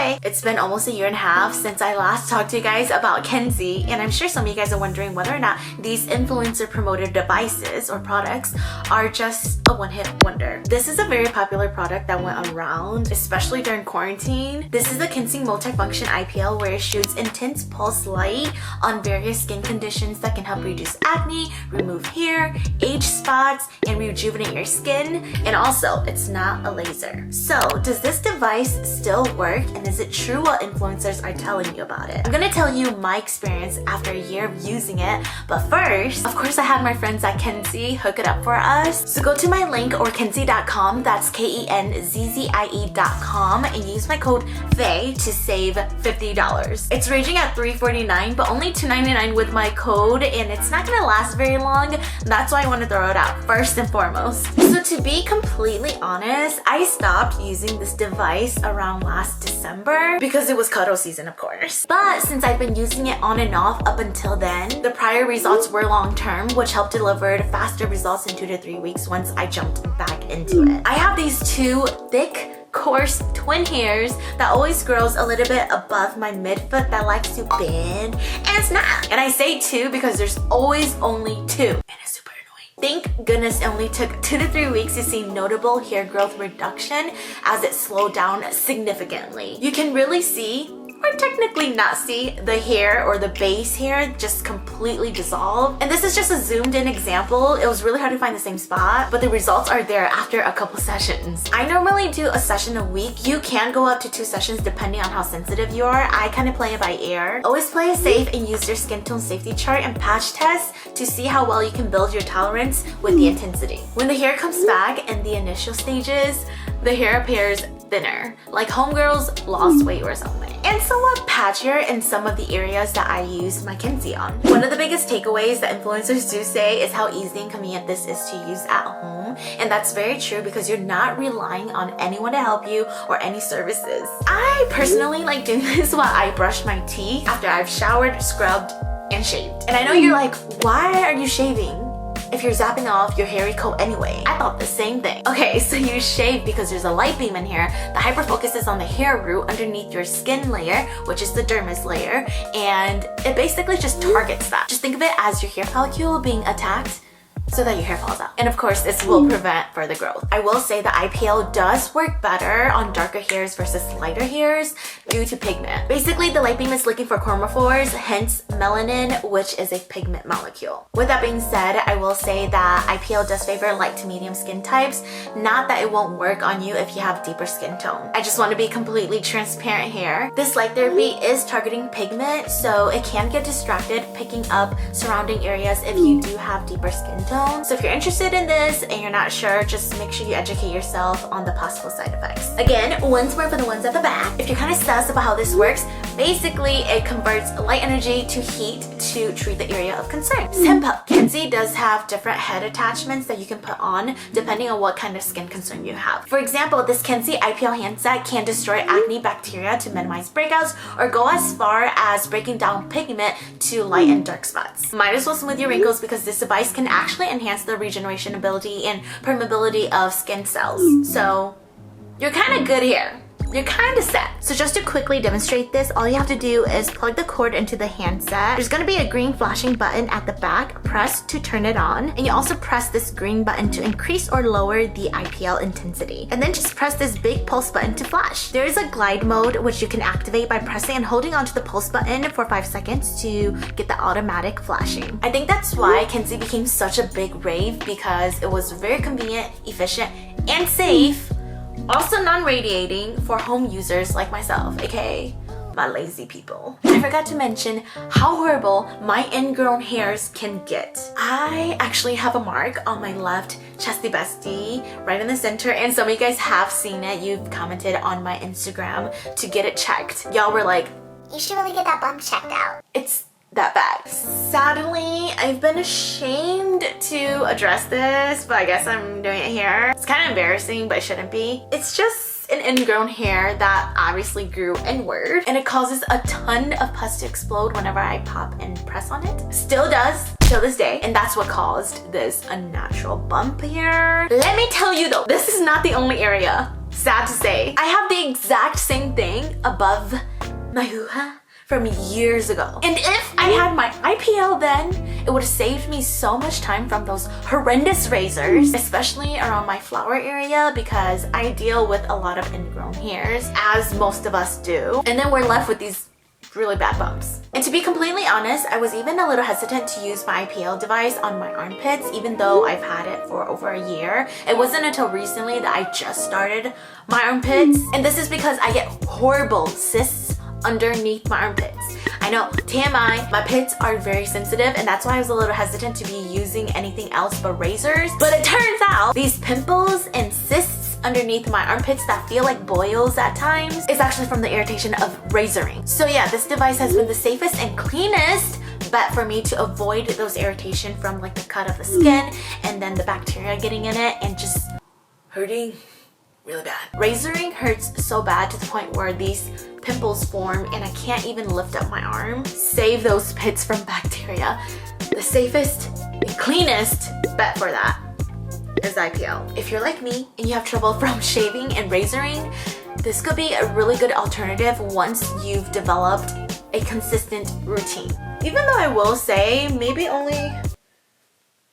Hi! It's been almost a year and a half since I last talked to you guys about Kenzie, and I'm sure some of you guys are wondering whether or not these influencer promoted devices or products are just a one-hit wonder. This is a very popular product that went around, especially during quarantine. This is the Kenzie multifunction IPL, where it shoots intense pulse light on various skin conditions that can help reduce acne, remove hair, age spots, and rejuvenate your skin. And also, it's not a laser. So, does this device still work, and is it true what influencers are telling you about it? I'm gonna tell you my experience after a year of using it, but first, of course, I had my friends at Kenzie hook it up for us. So go to my link, or kenzie.com, that's KENZZIE.com, and use my code FEI to save $50. It's ranging at $349, but only $299 with my code, and it's not gonna last very long. That's why I want to throw it out first and foremost. So to be completely honest, I stopped using this device around last December because it was cuddle season, of course. But since I've been using it on and off up until then, the prior results were long-term, which helped deliver faster results in 2 to 3 weeks once I jumped back into it. I have these two thick, coarse twin hairs that always grows a little bit above my midfoot that likes to bend and snap. And I say two because there's always only two. And it's super annoying. Thank goodness it only took 2 to 3 weeks to see notable hair growth reduction as it slowed down significantly. You can really see, or technically not see, the hair or the base hair just completely dissolve. And this is just a zoomed in example. It was really hard to find the same spot, but the results are there after a couple sessions. I normally do a session a week. You can go up to 2 sessions depending on how sensitive you are. I kind of play it by ear. Always play it safe and use your skin tone safety chart and patch test to see how well you can build your tolerance with the intensity. When the hair comes back in the initial stages, the hair appears thinner, like homegirls lost weight or something, and somewhat patchier in some of the areas that I use my Kenzie on. One of the biggest takeaways that influencers do say is how easy and convenient this is to use at home, and that's very true because you're not relying on anyone to help you or any services. I personally like doing this while I brush my teeth after I've showered, scrubbed, and shaved. And I know you're like, why are you shaving if you're zapping off your hairy coat anyway? I thought the same thing. Okay, so you shave because there's a light beam in here that hyper focuses on the hair root underneath your skin layer, which is the dermis layer, and it basically just targets that. Just think of it as your hair follicle being attacked so that your hair falls out. And of course, this will prevent further growth. I will say the IPL does work better on darker hairs versus lighter hairs due to pigment. Basically, the light beam is looking for chromophores, hence melanin, which is a pigment molecule. With that being said, I will say that IPL does favor light to medium skin types, not that it won't work on you if you have deeper skin tone. I just want to be completely transparent here. This light therapy is targeting pigment, so it can get distracted picking up surrounding areas if you do have deeper skin tone. So if you're interested in this and you're not sure, just make sure you educate yourself on the possible side effects. Again, once more for the ones at the back. If you're kind of sus about how this works, basically it converts light energy to heat to treat the area of concern. Simple. Kenzie does have different head attachments that you can put on depending on what kind of skin concern you have. For example, this Kenzie IPL handset can destroy acne bacteria to minimize breakouts or go as far as breaking down pigment to light and dark spots. Might as well smooth your wrinkles because this device can actually enhance the regeneration ability and permeability of skin cells. So you're kind of good here. You're kind of set. So just to quickly demonstrate this, all you have to do is plug the cord into the handset. There's going to be a green flashing button at the back. Press to turn it on. And you also press this green button to increase or lower the IPL intensity. And then just press this big pulse button to flash. There is a glide mode which you can activate by pressing and holding onto the pulse button for 5 seconds to get the automatic flashing. I think that's why Kenzie became such a big rave, because it was very convenient, efficient, and safe. Also non-radiating for home users like myself, aka my lazy people. I forgot to mention how horrible my ingrown hairs can get. I actually have a mark on my left chesty bestie right in the center, and some of you guys have seen it. You've commented on my Instagram to get it checked. Y'all were like, you should really get that bump checked out. It's that bad. Sadly, I've been ashamed to address this, but I guess I'm doing it here. It's kind of embarrassing, but it shouldn't be. It's just an ingrown hair that obviously grew inward, and it causes a ton of pus to explode whenever I pop and press on it. Still does till this day, and that's what caused this unnatural bump here. Let me tell you though, this is not the only area. Sad to say, I have the exact same thing above my hoo-ha from years ago. And if I had my IPL then, it would have saved me so much time from those horrendous razors, especially around my flower area, because I deal with a lot of ingrown hairs, as most of us do. And then we're left with these really bad bumps. And to be completely honest, I was even a little hesitant to use my IPL device on my armpits, even though I've had it for over a year. It wasn't until recently that I just started my armpits. And this is because I get horrible cysts underneath my armpits. I know, TMI, my pits are very sensitive, and that's why I was a little hesitant to be using anything else but razors. But it turns out these pimples and cysts underneath my armpits that feel like boils at times is actually from the irritation of razoring. So yeah, this device has been the safest and cleanest bet for me to avoid those irritation from like the cut of the skin and then the bacteria getting in it and just hurting really bad. Razoring hurts so bad to the point where these pimples form and I can't even lift up my arm. Save those pits from bacteria. The safest and cleanest bet for that is IPL. If you're like me and you have trouble from shaving and razoring, this could be a really good alternative once you've developed a consistent routine. Even though I will say maybe only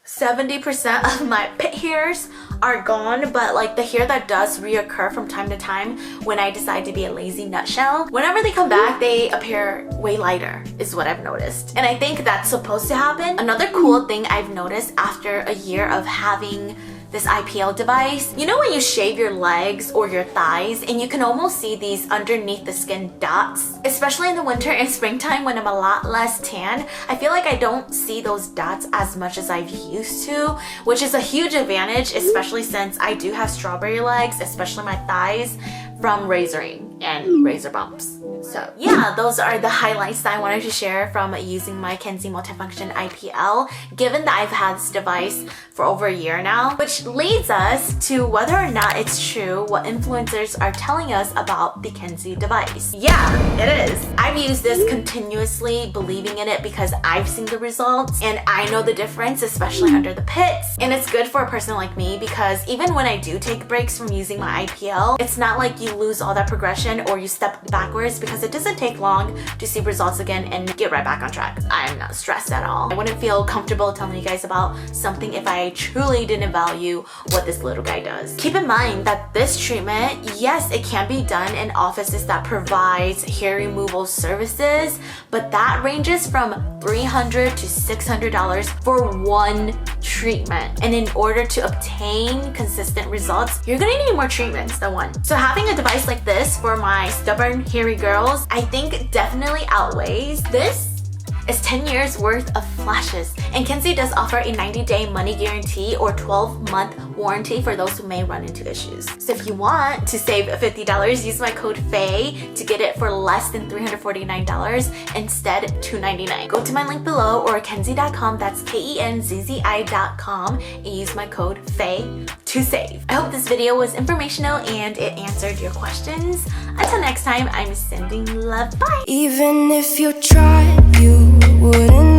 70% of my pit hairs are gone, but like the hair that does reoccur from time to time when I decide to be a lazy nutshell, whenever they come back, they appear way lighter, is what I've noticed. And I think that's supposed to happen. Another cool thing I've noticed after a year of having this IPL device, you know when you shave your legs or your thighs and you can almost see these underneath the skin dots, especially in the winter and springtime when I'm a lot less tan. I feel like I don't see those dots as much as I've used to, which is a huge advantage, especially since I do have strawberry legs, especially my thighs, from razoring and razor bumps. So yeah, those are the highlights that I wanted to share from using my Kenzie multifunction IPL, given that I've had this device for over a year now, which leads us to whether or not it's true what influencers are telling us about the Kenzie device. Yeah, it is. I've used this continuously, believing in it because I've seen the results and I know the difference, especially under the pits. And it's good for a person like me because even when I do take breaks from using my IPL, it's not like you lose all that progression or you step backwards, because it doesn't take long to see results again and get right back on track. I'm not stressed at all. I wouldn't feel comfortable telling you guys about something if I truly didn't value what this little guy does. Keep in mind that this treatment, yes, it can be done in offices that provides hair removal services, but that ranges from $300 to $600 for one treatment. And in order to obtain consistent results, you're gonna need more treatments than one. So having a device like this for my stubborn, hairy girls, I think definitely outweighs this. Is 10 years worth of flashes. And Kenzie does offer a 90-day money guarantee or 12-month warranty for those who may run into issues. So if you want to save $50, use my code FEI to get it for less than $349, instead $299. Go to my link below or kenzie.com, that's KENZZI.com, and use my code FEI to save. I hope this video was informational and it answered your questions. Until next time, I'm sending love. Bye! Even if you tried, you wouldn't